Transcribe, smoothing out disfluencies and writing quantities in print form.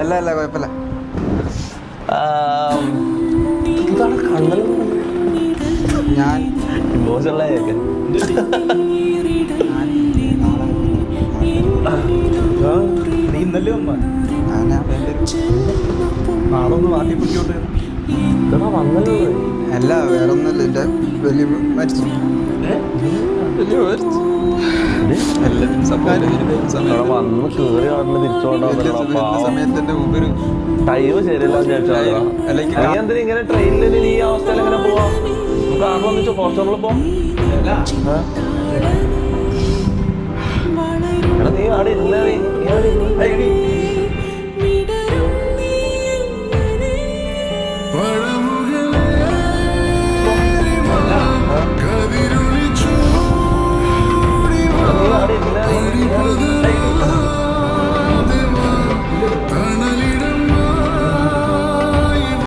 അല്ല അല്ല കുഴപ്പമില്ല. ഞാൻ നീ ഇന്നല്ലേ വന്ന നാളെ ഒന്ന് നാട്ടിൽ പിടിച്ചോട്ടെ. അല്ല വേറെ ഒന്നല്ല, എൻ്റെ വലിയ മരിച്ചു. സമയത്തിന്റെ ഉപരി ടൈം ശരിയല്ല. എന്തിനാ ഇങ്ങനെ ട്രെയിനിൽ ഈ അവസ്ഥയിൽ എങ്ങനെ പോവാ? നമുക്ക് ആകെ വന്നിട്ട് ഫോർച്യൂണറിൽ പോവാം. എടാ നീ അവിടെ ഇരുന്നേ, നീ അവിടെ ഇരുന്ന്